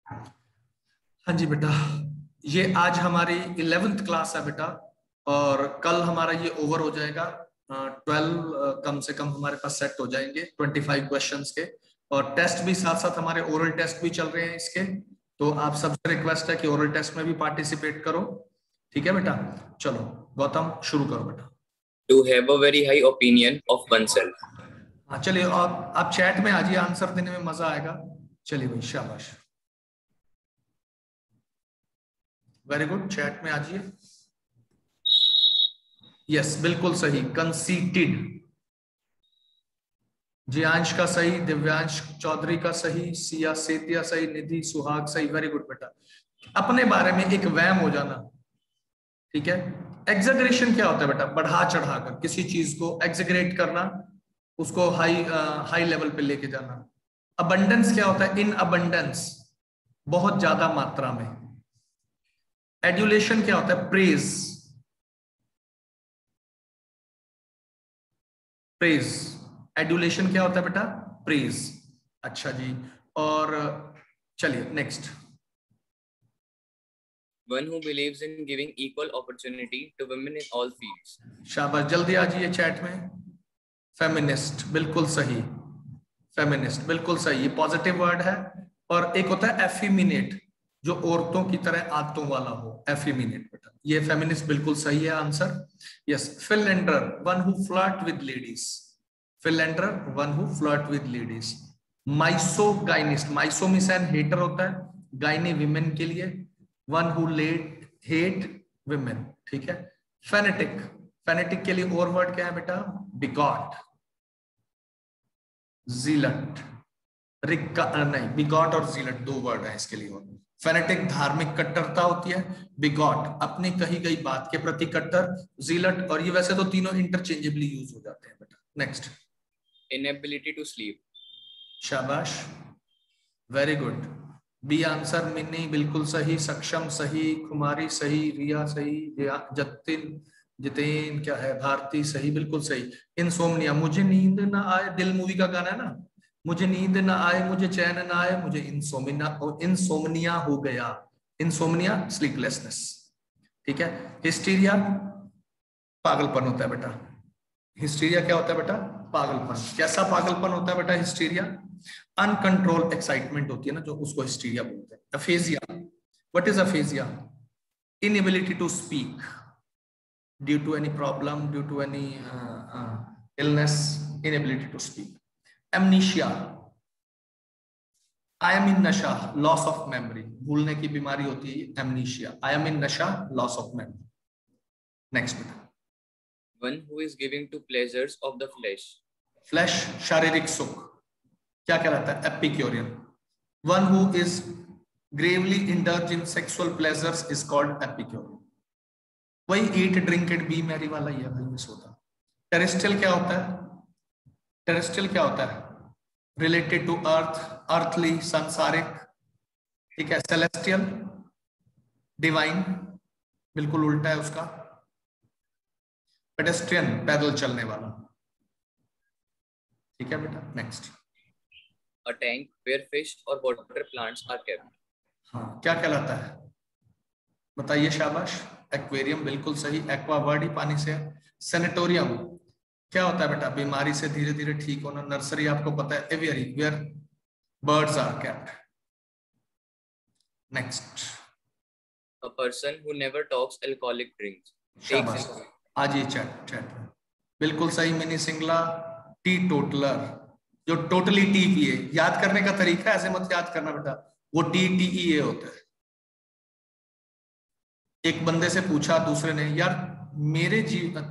हाँ जी बेटा, ये आज हमारी 11th क्लास है बेटा। और कल हमारा ये ओवर हो जाएगा। 12 कम से कम हमारे पास सेट हो जाएंगे 25 क्वेश्चंस के। और टेस्ट भी साथ साथ हमारे ओरल टेस्ट भी चल रहे हैं इसके। तो आप सबसे रिक्वेस्ट है कि ओरल टेस्ट में भी पार्टिसिपेट करो। ठीक है बेटा। चलो गौतम शुरू करो बेटा। To have a very high opinion of oneself. हाँ चलिए, आप चैट में आ जाइए, आंसर देने में मजा आएगा। चलिए भाई शाबाश, वेरी गुड, चैट में आ जाइए। यस बिल्कुल सही, कंसीटेड। जियांश का सही, दिव्यांश चौधरी का सही, सिया सेतिया सही, निधि सुहाग सही, वेरी गुड बेटा। अपने बारे में एक वहम हो जाना, ठीक है। एग्जेगरेशन क्या होता है बेटा? बढ़ा चढ़ाकर किसी चीज को एग्जेगरेट करना, उसको हाई लेवल पे लेके जाना। अबंडेंस क्या होता है? इन अबंडेंस, बहुत ज्यादा मात्रा में। एड्यूलेशन क्या होता है? Praise, praise. एड्यूलेशन क्या होता है बेटा? प्रेज। अच्छा जी, और चलिए next. One who believes in giving equal opportunity to women in all fields. शाबाश, जल्दी आ जाइए चैट में। फेमिनिस्ट बिल्कुल सही, फेमिनिस्ट बिल्कुल सही, ये पॉजिटिव वर्ड है। और एक होता है एफिमिनेट, जो औरतों की तरह आदतों वाला हो, एफिमिनेट बेटा। ये फेमिनिस्ट बिल्कुल सही है answer. Yes, philanderer, one who flirt with ladies. Philanderer, one who flirt with ladies. Misogynist, miso means hater होता है, गाइनी विमेन के लिए, one who let hate women, ठीक है। फेनेटिक, फेनेटिक के लिए और वर्ड क्या है बेटा? बिगॉट, जीलट, रिक्का नहीं, बिगॉट और जीलट दो वर्ड है इसके लिए। और फेनेटिक धार्मिक कट्टरता होती है, बिगॉट अपनी कही गई बात के प्रति कट्टर, जीलट, और ये वैसे तो तीनों इंटरचेंजेबली यूज हो जाते हैं बेटा। नेक्स्ट। Inability to sleep. शाबाश, very good. B answer, Minni बिल्कुल सही, सक्षम सही, कुमारी सही, रिया सही, जतिन, जितेन क्या है, भारती सही, बिल्कुल सही। इनसोमनिया, मुझे नींद ना आए, दिल मूवी का गाना है ना, मुझे नींद ना आए, मुझे चैन ना आए, मुझे इंसोमिना, इंसोमनिया हो गया। इंसोमनिया स्लीपलेसनेस, ठीक है। हिस्टीरिया पागलपन होता है बेटा। हिस्टीरिया क्या होता है बेटा? पागलपन। कैसा पागलपन होता है बेटा हिस्टीरिया? अनकंट्रोल एक्साइटमेंट होती है ना, जो उसको हिस्टीरिया बोलते हैं। Aphasia, what is aphasia? Inability to speak due to any problem, due to any illness, inability to speak. Amnesia, I am in नशा, लॉस ऑफ मेमोरी, भूलने की बीमारी होती है एमनीशिया। आई एम इन नशा, लॉस ऑफ मेमोरी। नेक्स्ट बेटा। One who is giving to pleasures of the flesh. Flesh, शारीरिक सुख, क्या कहलाता है? Epicurean. One who is gravely indulge in sexual pleasures is called epicurean. वही eat drink and be merry वाला ही है भाई, मिस होता। टेरेस्ट्रियल क्या होता है? टेरेस्ट्रियल क्या होता है? रिलेटेड टू अर्थ, अर्थली, सांसारिक, ठीक है। सेलेस्टियल, डिवाइन, बिल्कुल उल्टा है उसका। पेडेस्ट्रियन, पैदल चलने वाला, ठीक है बेटा। Next. A tank where fish or water plants are kept. हाँ, क्या कहलाता है? बताइए शाबाश। एक्वेरियम बिल्कुल सही, एक्वा वर्ड ही पानी से है। सेनेटोरियम क्या होता है बेटा? बीमारी से धीरे धीरे ठीक होना। नर्सरी आपको पता है, aviary where birds are kept. Next. A person who never talks alcoholic drinks. Takes शाबाश, in. आज ये चैट चैट में बिल्कुल सही। मिनी सिंगला, टी टोटलर, जो टोटली टी पिए। याद करने का तरीका ऐसे मत याद करना बेटा, वो टी टी ई ए होता है। एक बंदे से पूछा दूसरे ने, यार मेरे जीवन,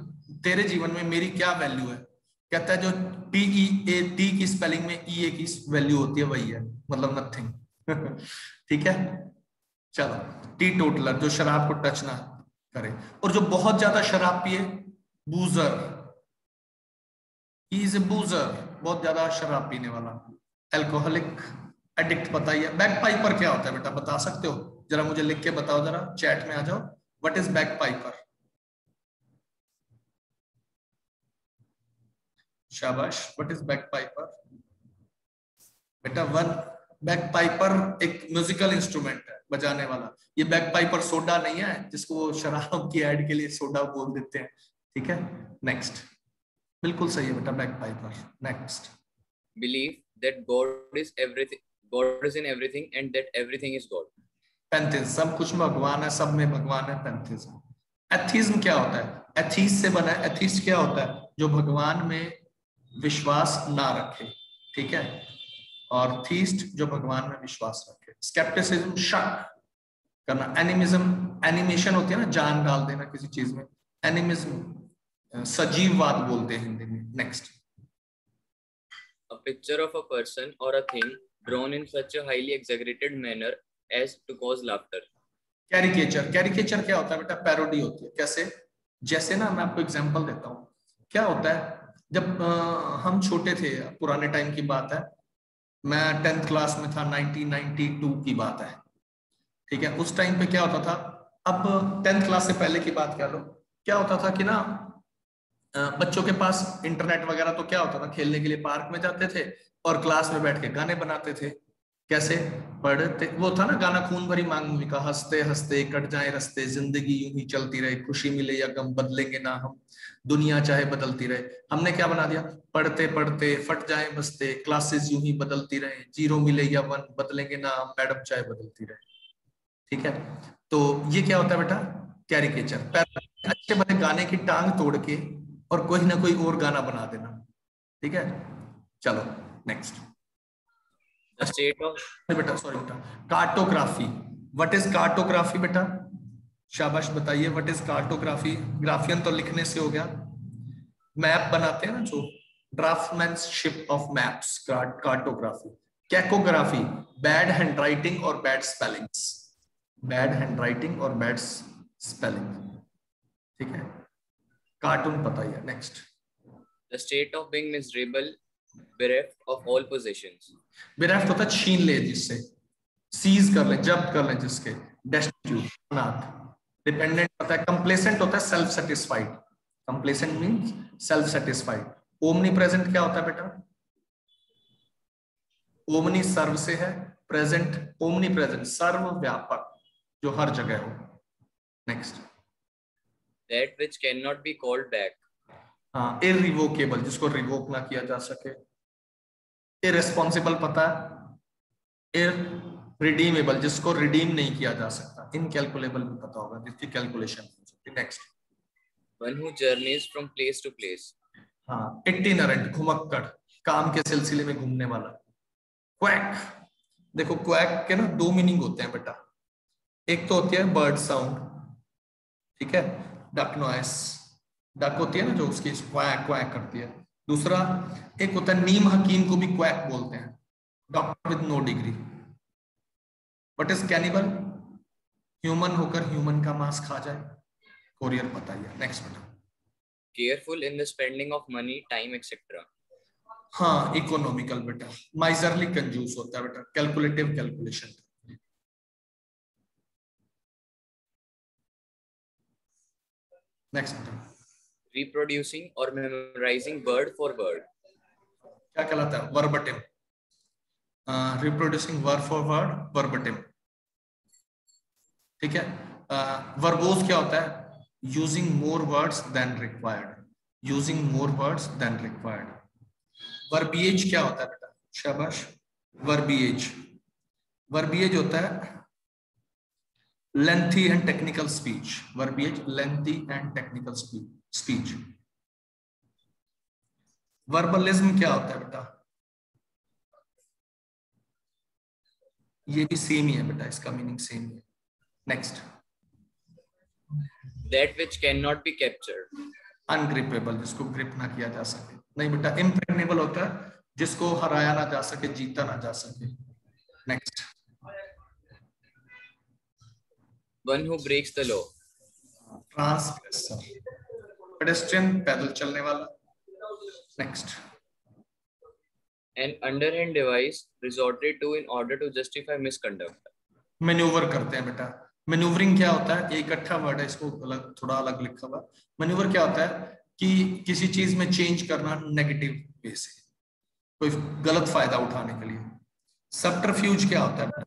तेरे जीवन में मेरी क्या वैल्यू है? कहता है जो टी ई ए, टी की स्पेलिंग में ई ए की वैल्यू होती है वही है, मतलब नथिंग। ठीक है। चलो, टी टोटलर, जो शराब को टच ना करे। और जो बहुत ज्यादा शराब पिए, बूजर, ही इज ए बूजर, बहुत ज्यादा शराब पीने वाला। Alcoholic, addict. बताइए बैक पाइपर क्या होता है बेटा? बता सकते हो? जरा मुझे लिख के बताओ, जरा चैट में आ जाओ। What is back Piper? शाबाश, व्हाट इज बैक पाइपर बेटा? वन बैकपाइपर एक म्यूजिकल इंस्ट्रूमेंट है, बजाने वाला। ये बैकपाइपर सोडा नहीं है जिसको वो शराब की एड के लिए सोडा बोल देते हैं, ठीक है। नेक्स्ट, बिल्कुल सही है बेटा, bagpiper. Next, Believe that God is everything. God is in everything, and that everything is God. Pantheism, सब कुछ में भगवान है, सब में भगवान है, पैंथिज्म। एथीज्म क्या होता है? एथीस से बना है। एथीस्ट क्या होता है? जो भगवान में विश्वास ना रखे, ठीक है। और थीस्ट जो भगवान में विश्वास रखे। स्केप्टिसिज्म, शक करना। एनिमिज्म, एनिमेशन होती है ना, जान डाल देना किसी चीज में। एनिमिज्म सजीववाद बोलते हैं हिंदी में। Next, A picture of a person or a thing drawn in such a highly exaggerated manner as to cause laughter. Caricature, caricature क्या होता है बेटा? पैरोडी होती है। कैसे? जैसे ना, मैं आपको एग्जांपल देता हूँ। क्या होता है, जब हम छोटे थे, पुराने टाइम की बात है, मैं 10th क्लास में था, 1992 की बात है, ठीक है। उस टाइम पे क्या होता था, अब 10th क्लास से पहले की बात कह लो, क्या होता था कि ना, बच्चों के पास इंटरनेट वगैरह तो क्या होता था, खेलने के लिए पार्क में जाते थे और क्लास में बैठ के गाने बनाते थे। कैसे? पढ़ते, वो था ना गाना खून भरी मांग मूवी का, हंसते हंसते कट जाए रस्ते, जिंदगी यूं ही चलती रहे, खुशी मिले या गम बदलेंगे ना हम, दुनिया चाहे बदलती रहे। हमने क्या बना दिया? पढ़ते पढ़ते फट जाए बसते, क्लासेस यूं ही बदलती रहे, जीरो मिले या वन, बदलेंगे ना हम, मैडम चाहे बदलती रहे, ठीक है। तो ये क्या होता है बेटा? कैरिकेचर। अच्छे भले गाने की टांग तोड़ के और कोई ना कोई और गाना बना देना, ठीक है। चलो नेक्स्ट, The state of बेटा सॉरी बेटा, कार्टोग्राफी। व्हाट इज कार्टोग्राफी बेटा? शाबाश, बताइए व्हाट इज कार्टोग्राफी। ग्राफियन तो लिखने से हो गया, मैप बनाते हैं ना जो, draftsmanship of maps, cartography. Cacography, bad handwriting और बैड स्पेलिंग्स, बैड हैंडराइटिंग और बैड स्पेलिंग, ठीक है। कार्टून पता ही है। Next, the state of being miserable, bereft of all possessions. Bereft होता है छीन ले, जिससे सीज कर ले, जब्त कर ले जिसके। डेस्टिट्यूट, अनाथ। डिपेंडेंट होता है, कंप्लेसेंट होता है self satisfied, complacent means self satisfied. Omni present क्या होता है बेटा? ओमनी सर्व से है, प्रेजेंट ओमनी प्रेजेंट, सर्वव्यापक, जो हर जगह हो। Next, That which cannot be called back. हाँ, इररिवोकेबल, जिसको रिवोक ना किया जा सके। इररेस्पॉन्सिबल पता है, इररिडीमेबल, जिसको रिडीम नहीं किया जा सकता। इनकैलकुलेबल भी पता होगा, जिसकी कैलकुलेशन हो सकती। Next, One who journeys from place to place. हाँ, इटिनरेंट, घुमक्कड़, काम के सिलसिले में घूमने वाला। क्वैक, देखो क्वैक के ना दो मीनिंग होते हैं बेटा। एक तो होती है बर्ड साउंड, ठीक है, डक नॉइस, डक होती है ना जो उसकी क्वैक क्वैक करती है। दूसरा एक होता है नीम हकीम को भी क्वैक बोलते हैं, doctor with no degree. What is cannibal? Human होकर ह्यूमन का मांस खा जाए। कोरियर पता ही है। नेक्स्ट बेटा, Careful in the spending of money, time, etc. हाँ, इकोनॉमिकल बेटा। माइजरली, कंजूस होता है बेटा, कैलकुलेटिव, कैलकुलेशन। नेक्स्ट बेटा, Reproducing or memorizing word for word. क्या कहलाता है? Verbatim. Reproducing word for word, verbatim, ठीक है। वर्बोज क्या होता है? Using more words than required, using more words than required. Verbiage क्या होता है बेटा? शाबाश, वर्बिएज, वर्बिएज होता है lengthy and technical speech. Verbiage, lengthy and technical speech. Verbalism क्या होता है बेटा? ये भी सेम ही है बेटा, इसका मीनिंग सेम है। Next, That which cannot be captured. अनग्रिपेबल, जिसको ग्रिप ना किया जा सके। नहीं बेटा, इम्प्रेग्नेबल होता है जिसको हराया ना जा सके, जीता ना जा सके। Next, One who breaks the law. Transgressor, pedestrian, पैदल चलने वाला। Next, An underhand device resorted to in order to justify misconduct. Manoeuvre करते हैं बेटा। मैन्यूवरिंग क्या होता है? एक इकट्ठा वर्ड है, इसको अलग, थोड़ा अलग लिखा हुआ। मैन्यूवर क्या होता है कि किसी चीज में चेंज करना नेगेटिव वे से, कोई गलत फायदा उठाने के लिए। सब्टरफ्यूज क्या होता है?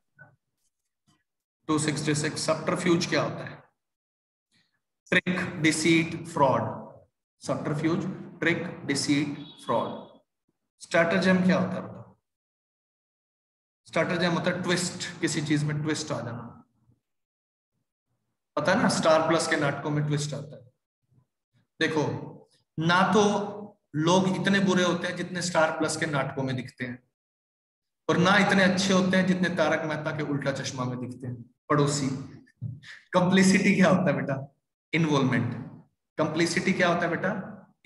266 सब्टरफ्यूज क्या होता है? Trick, deceit, fraud. Subterfuge, trick, deceit, fraud. Stratagem क्या होता है? स्ट्रैटेजम होता है ट्विस्ट, किसी चीज में ट्विस्ट आ जाना। पता है ना, स्टार प्लस के नाटकों में ट्विस्ट आता है। देखो, ना तो लोग इतने बुरे होते हैं जितने स्टार प्लस के नाटकों में दिखते हैं, और ना इतने अच्छे होते हैं जितने तारक मेहता के उल्टा चश्मा में दिखते हैं। पड़ोसी। कंप्लिसिटी क्या होता है बेटा? इन्वॉल्वमेंट। कंप्लिसिटी क्या होता है बेटा?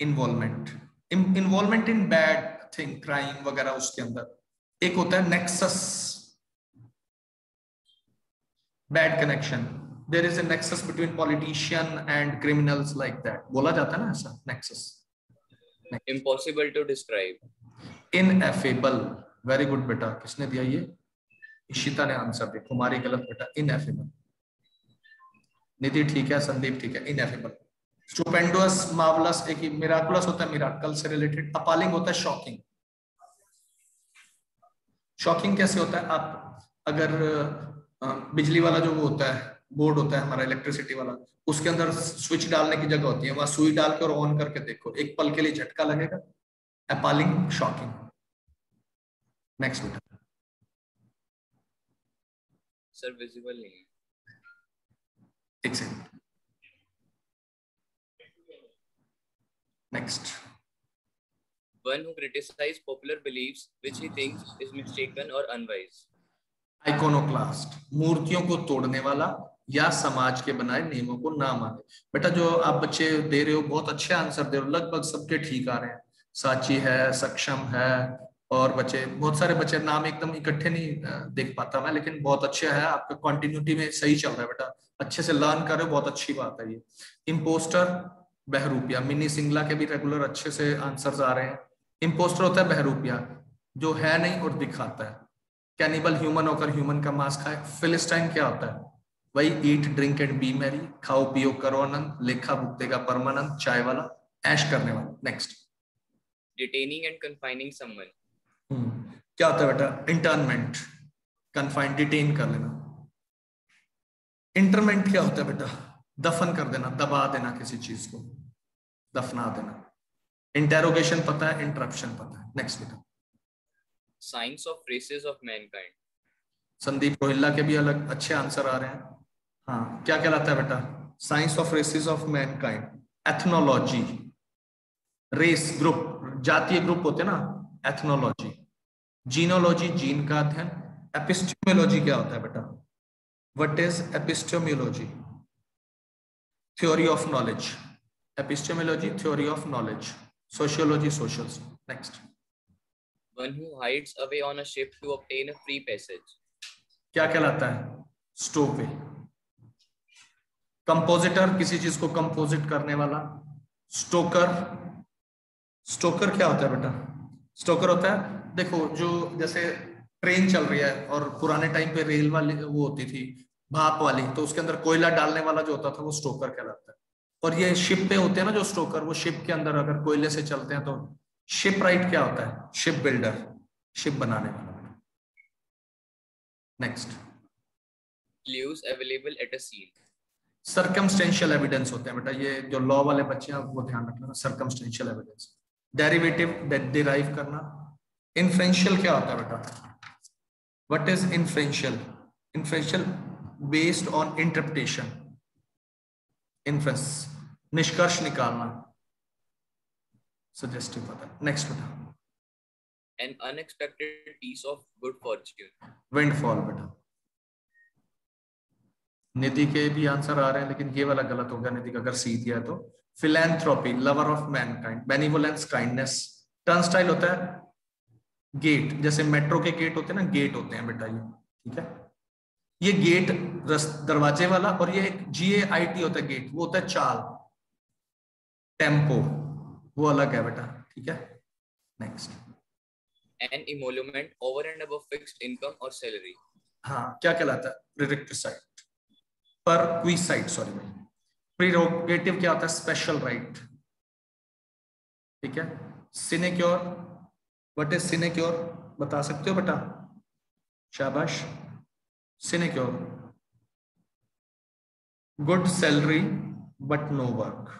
Involvement. Involvement in bad thing, crime वगैरह उसके अंदर। एक होता है nexus, bad connection. There is a nexus between politician and criminals, like that बोला जाता है ना, ऐसा nexus. Impossible to describe. Ineffable. Very good बेटा, किसने दिया ये? इशिता ने आंसर दिया। कुमारी गलत बेटा, इनएफेबल। निधि ठीक है, संदीप ठीक है, इनएफेबल। स्टुपेंडुअस, मार्वलस एक ही। मिराकुलस होता है मिराकल से रिलेटेड। अपॉलिंग होता है शॉकिंग। शॉकिंग कैसे होता है? आप अगर बिजली वाला जो वो होता है, बोर्ड होता है हमारा इलेक्ट्रिसिटी वाला, उसके अंदर स्विच डालने की जगह होती है, वहां सुई डाल के और ऑन करके देखो, एक पल के लिए झटका लगेगा। Appalling, shocking. नेक्स्ट बेटा। Sir, visible नहीं है. एक second. Next. One who criticizes popular beliefs which he thinks is mistaken or unwise. Iconoclast, मूर्तियों को तोड़ने वाला या समाज के बनाए नियमों को ना माने। बेटा जो आप बच्चे दे रहे हो, बहुत अच्छे आंसर दे रहे हो, लगभग सबके ठीक आ रहे हैं। साची है, सक्षम है, और बच्चे बहुत सारे बच्चे, नाम एकदम इकट्ठे नहीं देख पाता मैं, लेकिन बहुत अच्छे है। आपका कंटिन्यूटी में सही चल रहा है बेटा, अच्छे से लर्न कर रहे हो, बहुत अच्छी बात है ये। इम्पोस्टर, बहरूपिया। मिनी सिंगला के भी रेगुलर अच्छे से आंसर्स आ रहे हैं। इम्पोस्टर होता है बहरूपिया, जो है नहीं और दिखाता है। कैनिबल, ह्यूमन होकर ह्यूमन का मांस खाए। फिलिस्टाइन क्या होता है? वही eat drink and be Mary, खाओ पियो करो आनंद, लेखा भुगतेगा परमानंद, चाय वाला, ऐश करने वाला। Next. Detaining and confining someone. क्या होता है बेटा? इंटर्नमेंट, कन्फाइन, डिटेन कर लेना। इंटरमेंट क्या होता है बेटा? दफन कर देना, दबा देना किसी चीज को, दफना देना। इंटेरोगेशन पता है, इंटरप्शन पता है। नेक्स्ट बेटा। Science of races of mankind. Sandeep Rohilla के भी अलग अच्छे आंसर आ रहे हैं। हाँ, क्या कहलाता है बेटा? Science of races of mankind. Ethnology, race group, जातीय ग्रुप होते हैं ना, एथनोलॉजी। जीनोलॉजी, जीन का अध्ययन। एपिस्टेमोलॉजी क्या होता है बेटा? What is epistemology? Theory of knowledge. Epistemology, theory of knowledge. Sociology, socials. Next. One who hides away on a ship to obtain a free passage. क्या कहलाता है? स्टोवे। कंपोजिटर, किसी चीज को कंपोजिट करने वाला। स्टोकर, स्टोकर क्या होता है बेटा? स्टोकर होता है, देखो जो जैसे ट्रेन चल रही है और पुराने टाइम पे रेल वाली वो होती थी, भाप वाली, तो उसके अंदर कोयला डालने वाला जो होता था वो स्टोकर कहलाता है। और ये शिप पे होते हैं ना जो स्टोकर, वो शिप के अंदर अगर कोयले से चलते हैं तो। शिप राइट क्या होता है? शिप बिल्डर, शिप बनाने वाला। Next. Clues available at a scene. Circumstantial evidence होते हैं बेटा, ये जो लॉ वाले बच्चे हैं वो ध्यान रखना, सर्कमस्टेंशियल एविडेंस। डेरिवेटिव, डिराइव करना। इन्फ्रेंशियल क्या होता है बेटा? What is inferential? Inferential based on interpretation, inference, निष्कर्ष निकालना, सजेस्टिव पता है। नेक्स्ट बेटा। An unexpected piece of good fortune. Windfall बेटा। निधि के भी आंसर आ रहे हैं, लेकिन ये वाला गलत हो गया निधि का, अगर सी दिया है तो। Philanthropy, lover of mankind. Benevolence, kindness. Turnstile होता है गेट, जैसे मेट्रो के गेट होते हैं ना, गेट होते हैं बेटा ये, ठीक है। ये गेट दरवाजे वाला, और ये GAIT होता है गेट, वो होता है चाल। टेम्पो वो अलग है बेटा, ठीक है। Next. An emolument over and above fixed income or salary. हाँ, क्या कहलाता है? प्रीरेक्विसाइट, पर क्विसाइट, सॉरी भाई। प्रीरोगेटिव क्या होता है? स्पेशल राइट, ठीक है। Sinecure, what is sinecure? बता सकते हो बेटा? शाबाश। Sinecure, good salary but no work.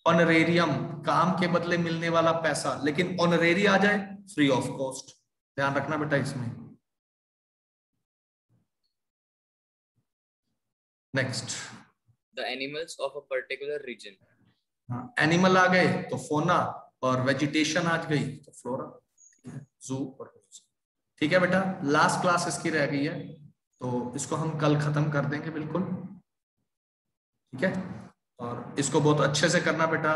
Honorarium, काम के बदले मिलने वाला पैसा, लेकिन ऑनरेरी आ जाए फ्री ऑफ कॉस्ट। ध्यान रखना बेटा इसमें। Next, The animals of a particular region. Animal आ गए तो फोना, और वेजिटेशन आ गई तो फ्लोरा, जू और ठीक है बेटा। लास्ट क्लास इसकी रह गई है, तो इसको हम कल खत्म कर देंगे बिल्कुल, ठीक है। और इसको बहुत अच्छे से करना बेटा।